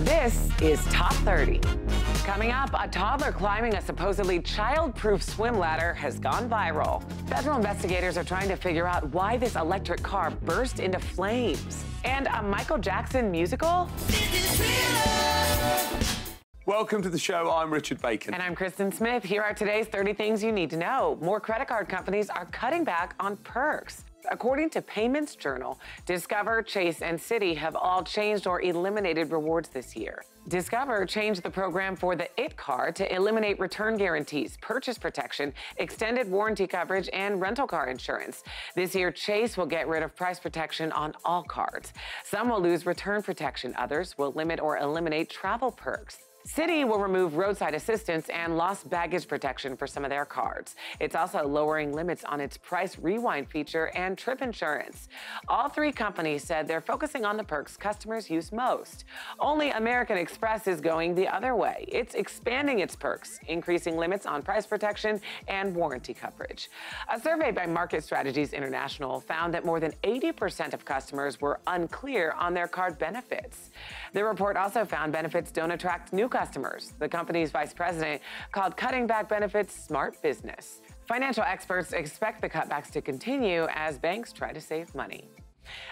This is Top 30. Coming up, a toddler climbing a supposedly child-proof swim ladder has gone viral. Federal investigators are trying to figure out why this electric car burst into flames. And a Michael Jackson musical? Welcome to the show. I'm Richard Bacon. And I'm Kristen Smith. Here are today's 30 things you need to know. More credit card companies are cutting back on perks. According to Payments Journal, Discover, Chase, and Citi have all changed or eliminated rewards this year. Discover changed the program for the IT card to eliminate return guarantees, purchase protection, extended warranty coverage, and rental car insurance. This year, Chase will get rid of price protection on all cards. Some will lose return protection. Others will limit or eliminate travel perks. Citi will remove roadside assistance and lost baggage protection for some of their cards. It's also lowering limits on its price rewind feature and trip insurance. All three companies said they're focusing on the perks customers use most. Only American Express is going the other way. It's expanding its perks, increasing limits on price protection and warranty coverage. A survey by Market Strategies International found that more than 80% of customers were unclear on their card benefits. The report also found benefits don't attract new customers. The company's vice president called cutting back benefits smart business. Financial experts expect the cutbacks to continue as banks try to save money.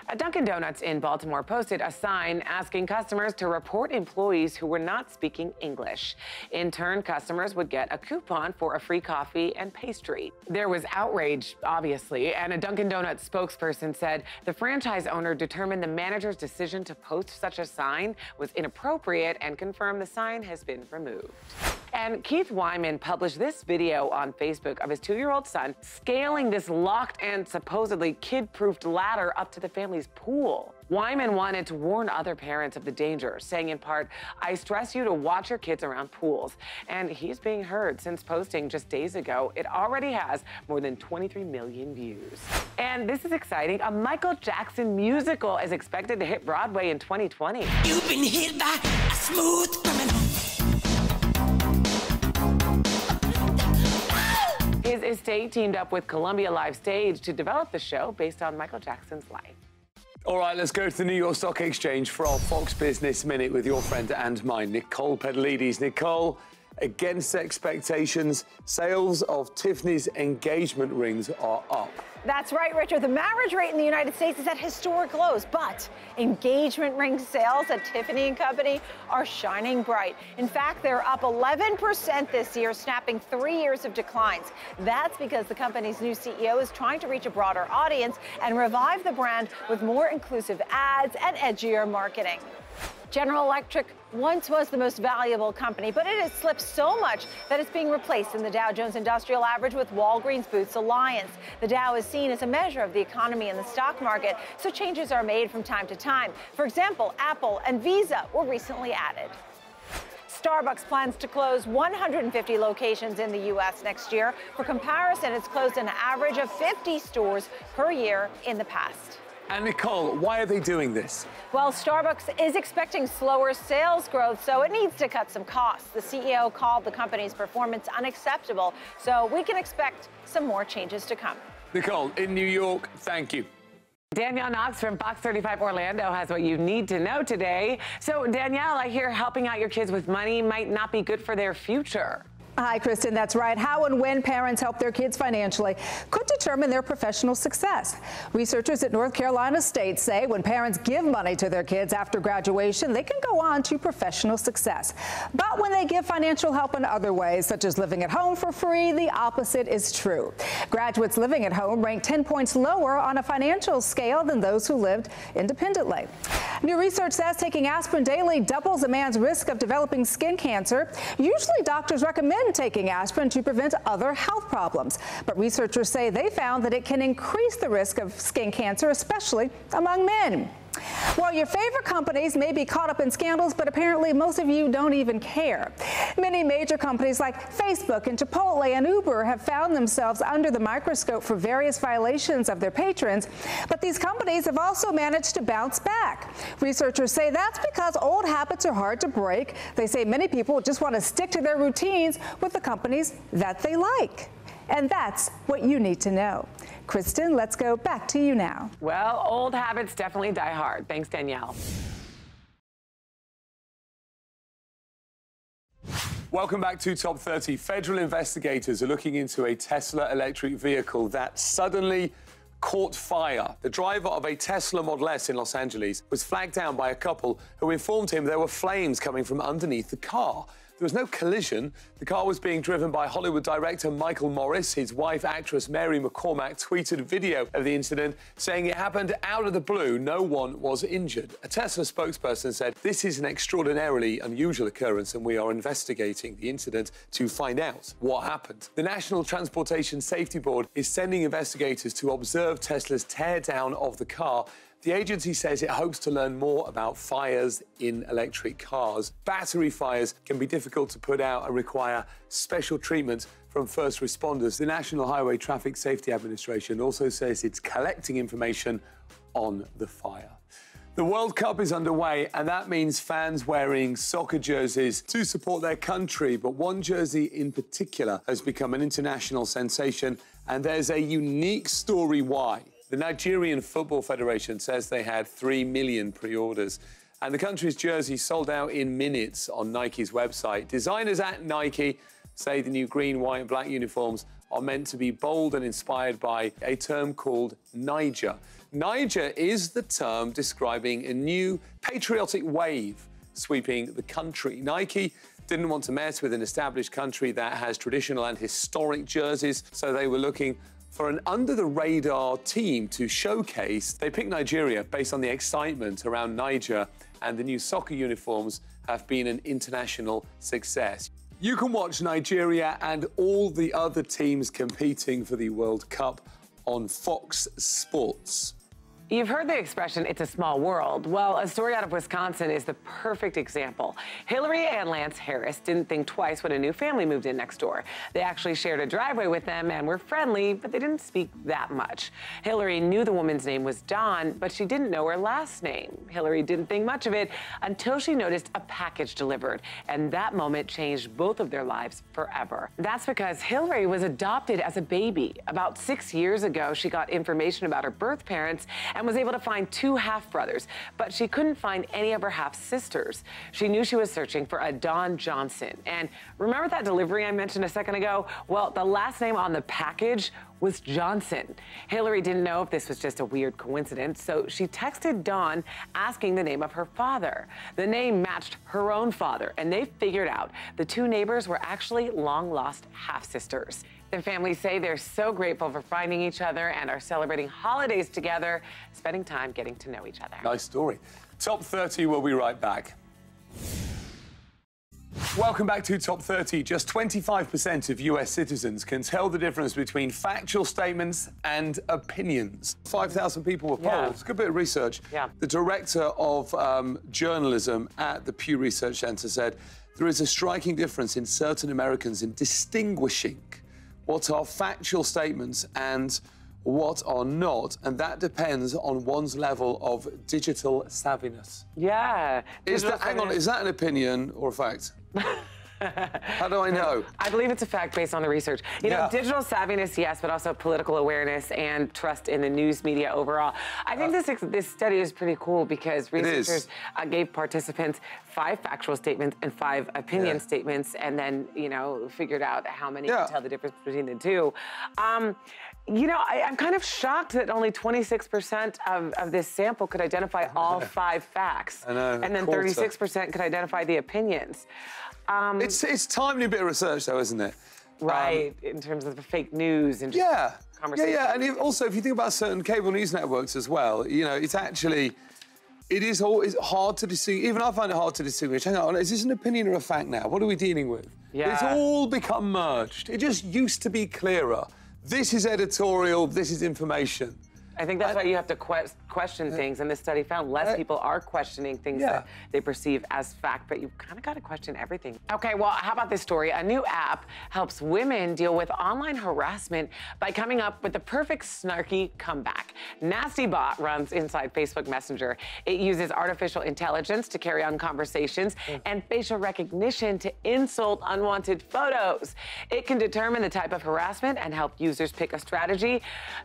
A Dunkin' Donuts in Baltimore posted a sign asking customers to report employees who were not speaking English. In turn, customers would get a coupon for a free coffee and pastry. There was outrage, obviously, and a Dunkin' Donuts spokesperson said the franchise owner determined the manager's decision to post such a sign was inappropriate and confirmed the sign has been removed. And Keith Wyman published this video on Facebook of his 2-year-old son scaling this locked and supposedly kid-proofed ladder up to the family's pool. Wyman wanted to warn other parents of the danger, saying in part, "I stress you to watch your kids around pools." And he's being heard since posting just days ago. It already has more than 23 million views. And this is exciting. A Michael Jackson musical is expected to hit Broadway in 2020. You've been hit by a smooth criminal. His estate teamed up with Columbia Live Stage to develop the show based on Michael Jackson's life. All right, let's go to the New York Stock Exchange for our Fox Business Minute with your friend and mine, Nicole Pedalides. Nicole, against expectations, sales of Tiffany's engagement rings are up. That's right, Richard. The marriage rate in the United States is at historic lows, but engagement ring sales at Tiffany & Company are shining bright. In fact, they're up 11% this year, snapping 3 years of declines. That's because the company's new CEO is trying to reach a broader audience and revive the brand with more inclusive ads and edgier marketing. General Electric once was the most valuable company, but it has slipped so much that it's being replaced in the Dow Jones Industrial Average with Walgreens Boots Alliance. The Dow is seen as a measure of the economy and the stock market, so changes are made from time to time. For example, Apple and Visa were recently added. Starbucks plans to close 150 locations in the U.S. next year. For comparison, it's closed an average of 50 stores per year in the past. And Nicole, why are they doing this? Well, Starbucks is expecting slower sales growth, so it needs to cut some costs. The CEO called the company's performance unacceptable, so we can expect some more changes to come. Nicole, in New York, thank you. Danielle Knox from Fox 35 Orlando has what you need to know today. So, Danielle, I hear helping out your kids with money might not be good for their future. Hi, Kristen. That's right. How and when parents help their kids financially could determine their professional success. Researchers at North Carolina State say when parents give money to their kids after graduation, they can go on to professional success. But when they give financial help in other ways, such as living at home for free, the opposite is true. Graduates living at home rank 10 points lower on a financial scale than those who lived independently. New research says taking aspirin daily doubles a man's risk of developing skin cancer. Usually, doctors recommend taking aspirin to prevent other health problems. But researchers say they found that it can increase the risk of skin cancer, especially among men. Well, your favorite companies may be caught up in scandals, but apparently most of you don't even care. Many major companies like Facebook and Chipotle and Uber have found themselves under the microscope for various violations of their patrons, but these companies have also managed to bounce back. Researchers say that's because old habits are hard to break. They say many people just want to stick to their routines with the companies that they like. And that's what you need to know. Kristen, let's go back to you now. Well, old habits definitely die hard. Thanks, Danielle. Welcome back to Top 30. Federal investigators are looking into a Tesla electric vehicle that suddenly caught fire. The driver of a Tesla Model S in Los Angeles was flagged down by a couple who informed him there were flames coming from underneath the car. There was no collision. The car was being driven by Hollywood director Michael Morris. His wife, actress Mary McCormack, tweeted a video of the incident saying it happened out of the blue. No one was injured. A Tesla spokesperson said, "This is an extraordinarily unusual occurrence and we are investigating the incident to find out what happened." The National Transportation Safety Board is sending investigators to observe Tesla's teardown of the car. The agency says it hopes to learn more about fires in electric cars. Battery fires can be difficult to put out and require special treatment from first responders. The National Highway Traffic Safety Administration also says it's collecting information on the fire. The World Cup is underway, and that means fans wearing soccer jerseys to support their country. But one jersey in particular has become an international sensation, and there's a unique story why. The Nigerian Football Federation says they had 3 million pre-orders, and the country's jersey sold out in minutes on Nike's website. Designers at Nike say the new green, white, and black uniforms are meant to be bold and inspired by a term called Niger. Niger is the term describing a new patriotic wave sweeping the country. Nike didn't want to mess with an established country that has traditional and historic jerseys, so they were looking for an under-the-radar team to showcase. They picked Nigeria based on the excitement around Niger, and the new soccer uniforms have been an international success. You can watch Nigeria and all the other teams competing for the World Cup on Fox Sports. You've heard the expression, it's a small world. Well, a story out of Wisconsin is the perfect example. Hillary and Lance Harris didn't think twice when a new family moved in next door. They actually shared a driveway with them and were friendly, but they didn't speak that much. Hillary knew the woman's name was Dawn, but she didn't know her last name. Hillary didn't think much of it until she noticed a package delivered, and that moment changed both of their lives forever. That's because Hillary was adopted as a baby. About 6 years ago, she got information about her birth parents and was able to find 2 half-brothers, but she couldn't find any of her half-sisters. She knew she was searching for a Dawn Johnson. And remember that delivery I mentioned a second ago? Well, the last name on the package was Johnson. Hillary didn't know if this was just a weird coincidence, so she texted Dawn asking the name of her father. The name matched her own father, and they figured out the 2 neighbors were actually long-lost half-sisters. The families say they're so grateful for finding each other and are celebrating holidays together, spending time getting to know each other. Nice story. Top 30, we'll be right back. Welcome back to Top 30. Just 25% of US citizens can tell the difference between factual statements and opinions. 5,000 people were polled. It's a good bit of research. Yeah. The director of journalism at the Pew Research Center said there is a striking difference in certain Americans in distinguishing what are factual statements and what are not, and that depends on one's level of digital savviness. Yeah. Hang on, is that an opinion or a fact? How do I know? I believe it's a fact based on the research. You know, digital savviness, yes, but also political awareness and trust in the news media overall. I think this study is pretty cool because researchers gave participants 5 factual statements and 5 opinion statements, and then, you know, figured out how many could tell the difference between the 2. You know, I'm kind of shocked that only 26% of this sample could identify all 5 facts. I know, and then 36% could identify the opinions. It's timely bit of research, though, isn't it? Right, in terms of the fake news and just conversation. Yeah, and also, if you think about certain cable news networks as well, you know, it's actually, it's hard to distinguish. Even I find it hard to distinguish. Hang on, is this an opinion or a fact now? What are we dealing with? Yeah. It's all become merged. It just used to be clearer. This is editorial, this is information. I think that's why you have to question things, and this study found less people are questioning things that they perceive as fact, but you've kind of got to question everything. Okay, well, how about this story? A new app helps women deal with online harassment by coming up with the perfect snarky comeback. NastyBot runs inside Facebook Messenger. It uses artificial intelligence to carry on conversations and facial recognition to insult unwanted photos. It can determine the type of harassment and help users pick a strategy.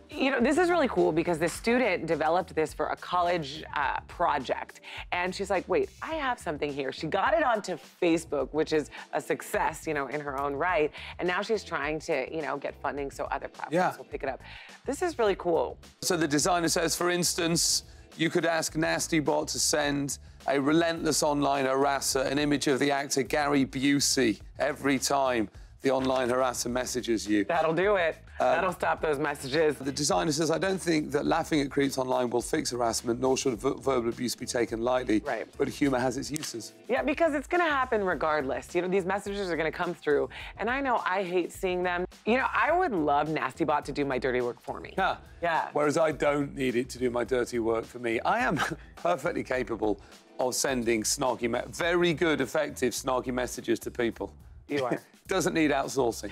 You know, this is really cool because the student developed this for a college project. And she's like, wait, I have something here. She got it onto Facebook, which is a success, you know, in her own right. And now she's trying to, you know, get funding so other platforms will pick it up. This is really cool. So the designer says, for instance, you could ask NastyBot to send a relentless online harasser an image of the actor Gary Busey every time the online harasser messages you. That'll do it. That'll stop those messages. The designer says, I don't think that laughing at creeps online will fix harassment, nor should verbal abuse be taken lightly. Right. But humour has its uses. Yeah, because it's going to happen regardless. You know, these messages are going to come through, and I know I hate seeing them. You know, I would love NastyBot to do my dirty work for me. Yeah. Yeah. Whereas I don't need it to do my dirty work for me. I am perfectly capable of sending snarky, very good, effective snarky messages to people. You are. Doesn't need outsourcing.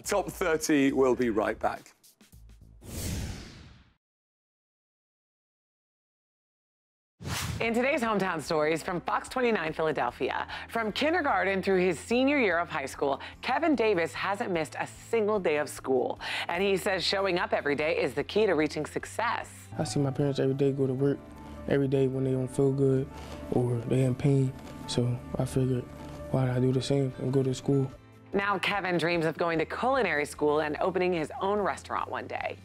Top 30 will be right back. In today's Hometown Stories from Fox 29 Philadelphia, from kindergarten through his senior year of high school, Kevin Davis hasn't missed a single day of school. And he says showing up every day is the key to reaching success. I see my parents every day go to work, every day when they don't feel good or they in pain. So I figured, why don't I do the same and go to school? Now Kevin dreams of going to culinary school and opening his own restaurant one day.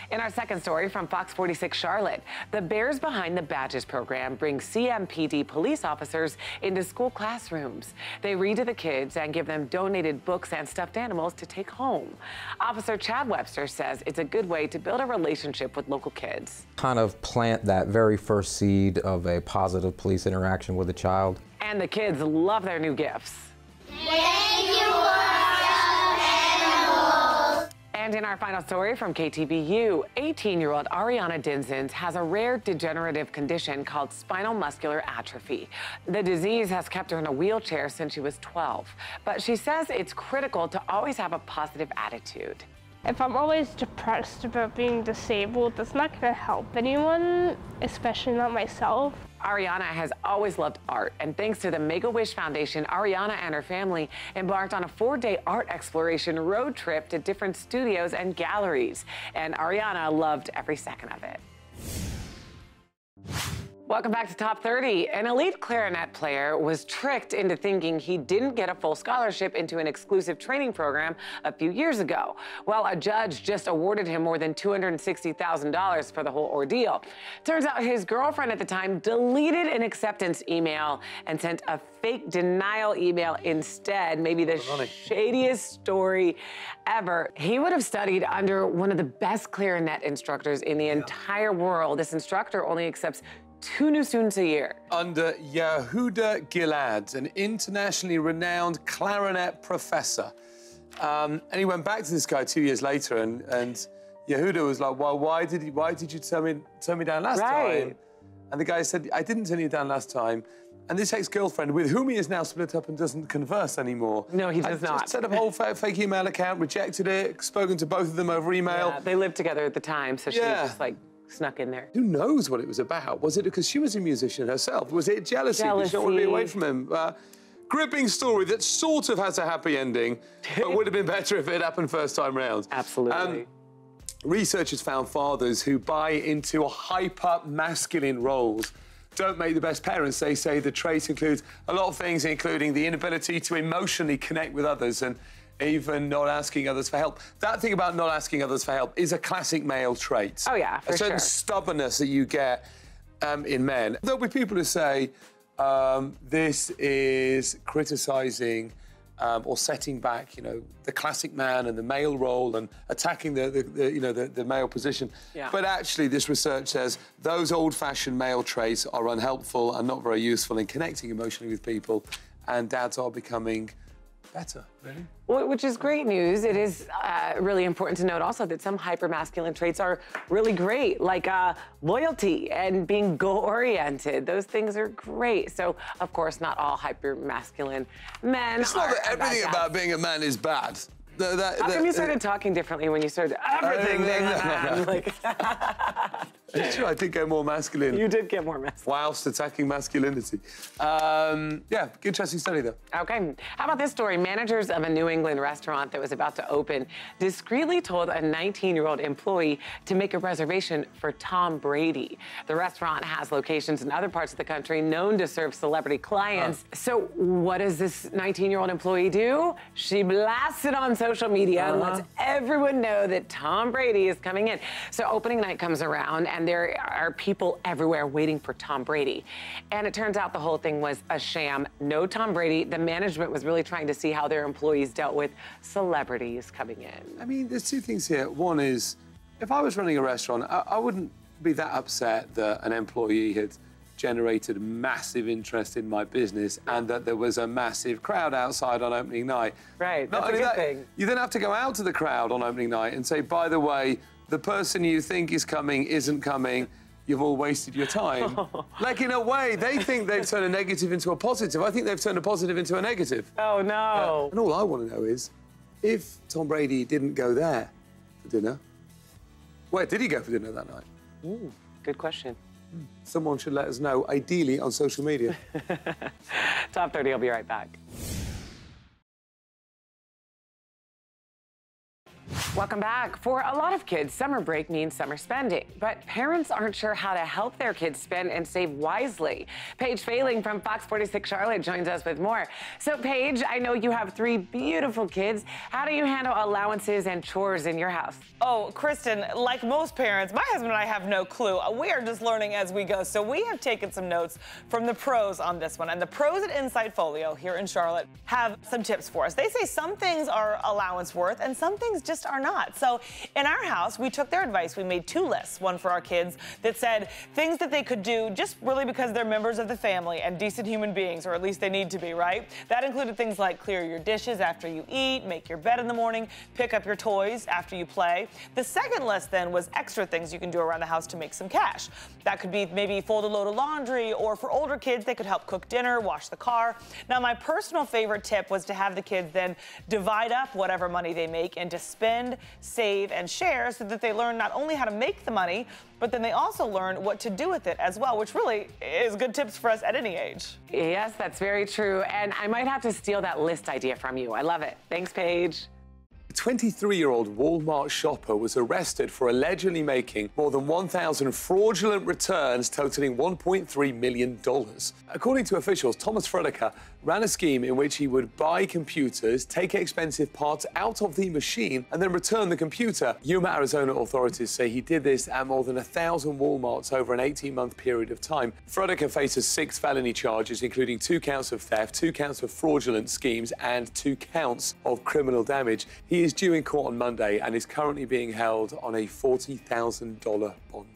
In our second story from Fox 46 Charlotte, the Bears Behind the Badges program brings CMPD police officers into school classrooms. They read to the kids and give them donated books and stuffed animals to take home. Officer Chad Webster says it's a good way to build a relationship with local kids. Kind of plant that very first seed of a positive police interaction with a child. And the kids love their new gifts. Thank you for some animals. And in our final story from KTVU, 18-year-old Ariana Dinzens has a rare degenerative condition called spinal muscular atrophy. The disease has kept her in a wheelchair since she was 12, but she says it's critical to always have a positive attitude. If I'm always depressed about being disabled, that's not going to help anyone, especially not myself. Ariana has always loved art, and thanks to the Make-A-Wish Foundation, Ariana and her family embarked on a 4-day art exploration road trip to different studios and galleries, and Ariana loved every second of it. Welcome back to Top 30. An elite clarinet player was tricked into thinking he didn't get a full scholarship into an exclusive training program a few years ago. Well, a judge just awarded him more than $260,000 for the whole ordeal. Turns out his girlfriend at the time deleted an acceptance email and sent a fake denial email instead. Maybe the shadiest story ever. He would have studied under one of the best clarinet instructors in the entire world. This instructor only accepts 2 new students a year. Under Yehuda Gilad, an internationally renowned clarinet professor. And he went back to this guy 2 years later, and Yehuda was like, well, why did you turn me down last time? And the guy said, I didn't turn you down last time. And this ex-girlfriend, with whom he is now split up and doesn't converse anymore. No, he does not. Just set up a whole fake email account, rejected it, spoken to both of them over email. Yeah, they lived together at the time, so she was just like, snuck in there. Who knows what it was about? Was it because she was a musician herself? Was it jealousy? Did she not want to be away from him? Gripping story that sort of has a happy ending, but would have been better if it happened first time round. Absolutely. Researchers found fathers who buy into hyper-masculine roles don't make the best parents. They say the traits include a lot of things, including the inability to emotionally connect with others and even not asking others for help. That thing about not asking others for help is a classic male trait. Oh, yeah, for sure. A certain stubbornness that you get in men. There'll be people who say this is criticising or setting back, you know, the classic man and the male role and attacking the male position. Yeah. But actually, this research says those old-fashioned male traits are unhelpful and not very useful in connecting emotionally with people, and dads are becoming better, really. Which is great news. It is really important to note also that some hyper-masculine traits are really great, like loyalty and being goal-oriented. Those things are great. So, of course, not all hyper-masculine men It's not that everything about being a man is bad. How come you started talking differently when you started everything being a man? Like... It's true, I did go more masculine. You did get more masculine. Whilst attacking masculinity. Yeah, interesting study, though. Okay. How about this story? Managers of a New England restaurant that was about to open discreetly told a 19-year-old employee to make a reservation for Tom Brady. The restaurant has locations in other parts of the country known to serve celebrity clients. So what does this 19-year-old employee do? She blasts it on social media and lets everyone know that Tom Brady is coming in. So opening night comes around, and there are people everywhere waiting for Tom Brady. And it turns out the whole thing was a sham. No Tom Brady. The management was really trying to see how their employees dealt with celebrities coming in. I mean, there's two things here. One is, if I was running a restaurant, I wouldn't be that upset that an employee had generated massive interest in my business and that there was a massive crowd outside on opening night. Right, that's a good thing. You then have to go out to the crowd on opening night and say, by the way, the person you think is coming isn't coming. You've all wasted your time. Like, in a way, they think they've turned a negative into a positive. I think they've turned a positive into a negative. Oh, no. And all I want to know is, if Tom Brady didn't go there for dinner, where did he go for dinner that night? Ooh, good question. Someone should let us know, ideally on social media. Top 30, I'll be right back. Welcome back. For a lot of kids, summer break means summer spending, but parents aren't sure how to help their kids spend and save wisely. Paige Failing from Fox 46 Charlotte joins us with more. So, Paige, I know you have 3 beautiful kids. How do you handle allowances and chores in your house? Oh, Kristen, like most parents, my husband and I have no clue. We are just learning as we go. So we have taken some notes from the pros on this one. And the pros at Insightfolio here in Charlotte have some tips for us. They say some things are allowance worth and some things just are not. So in our house, we took their advice. We made 2 lists, one for our kids that said things that they could do just really because they're members of the family and decent human beings, or at least they need to be, right? That included things like clear your dishes after you eat, make your bed in the morning, pick up your toys after you play. The second list then was extra things you can do around the house to make some cash. That could be maybe fold a load of laundry, or for older kids, they could help cook dinner, wash the car. Now, my personal favorite tip was to have the kids then divide up whatever money they make into spend, save, and share, so that they learn not only how to make the money, but then they also learn what to do with it as well, which really is good tips for us at any age. Yes, that's very true. And I might have to steal that list idea from you. I love it. Thanks, Paige. A 23-year-old Walmart shopper was arrested for allegedly making more than 1,000 fraudulent returns totaling $1.3 million. According to officials, Thomas Frediker ran a scheme in which he would buy computers, take expensive parts out of the machine, and then return the computer. Yuma, Arizona authorities say he did this at more than 1,000 Walmarts over an 18-month period of time. Frediker faces 6 felony charges, including 2 counts of theft, 2 counts of fraudulent schemes, and 2 counts of criminal damage. He is due in court on Monday and is currently being held on a $40,000 bond.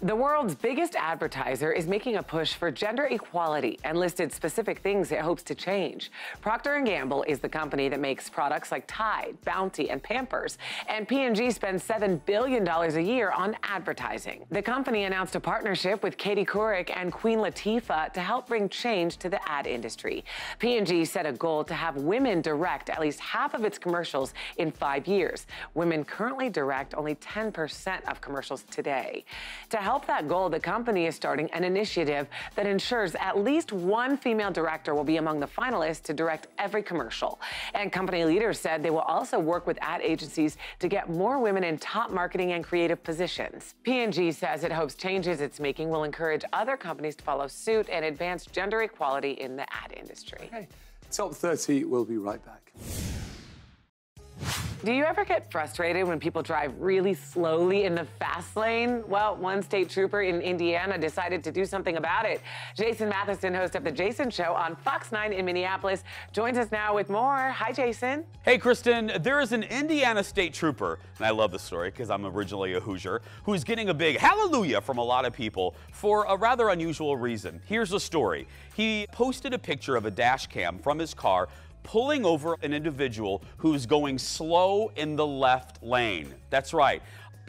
The world's biggest advertiser is making a push for gender equality and listed specific things it hopes to change. Procter & Gamble is the company that makes products like Tide, Bounty, and Pampers, and P&G spends $7 billion a year on advertising. The company announced a partnership with Katie Couric and Queen Latifah to help bring change to the ad industry. P&G set a goal to have women direct at least half of its commercials in 5 years. Women currently direct only 10% of commercials today. To help that goal, the company is starting an initiative that ensures at least one female director will be among the finalists to direct every commercial. And company leaders said they will also work with ad agencies to get more women in top marketing and creative positions. P&G says it hopes changes it's making will encourage other companies to follow suit and advance gender equality in the ad industry. Okay. Top 30, we'll be right back. Do you ever get frustrated when people drive really slowly in the fast lane? Well, one state trooper in Indiana decided to do something about it. Jason Matheson, host of The Jason Show on Fox 9 in Minneapolis, joins us now with more. Hi, Jason. Hey, Kristen. There is an Indiana state trooper, and I love this story because I'm originally a Hoosier, who's getting a big hallelujah from a lot of people for a rather unusual reason. Here's the story. He posted a picture of a dash cam from his car pulling over an individual who's going slow in the left lane. That's right.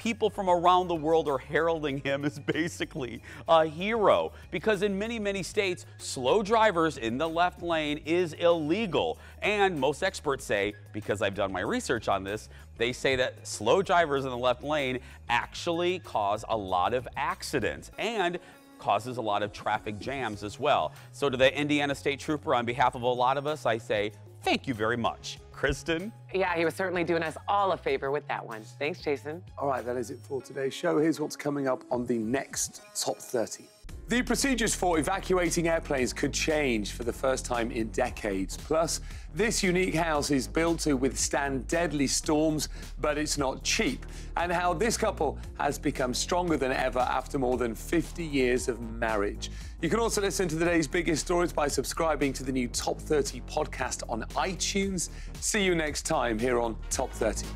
people from around the world are heralding him as basically a hero, because in many, many states, slow drivers in the left lane is illegal. And most experts say, because I've done my research on this, they say that slow drivers in the left lane actually cause a lot of accidents and causes a lot of traffic jams as well. So to the Indiana State Trooper, on behalf of a lot of us, I say thank you very much. Kristen? Yeah, he was certainly doing us all a favor with that one. Thanks, Jason. All right, that is it for today's show. Here's what's coming up on the next Top 30. The procedures for evacuating airplanes could change for the first time in decades. Plus, this unique house is built to withstand deadly storms, but it's not cheap. And how this couple has become stronger than ever after more than 50 years of marriage. You can also listen to today's biggest stories by subscribing to the new Top 30 podcast on iTunes. See you next time here on Top 30.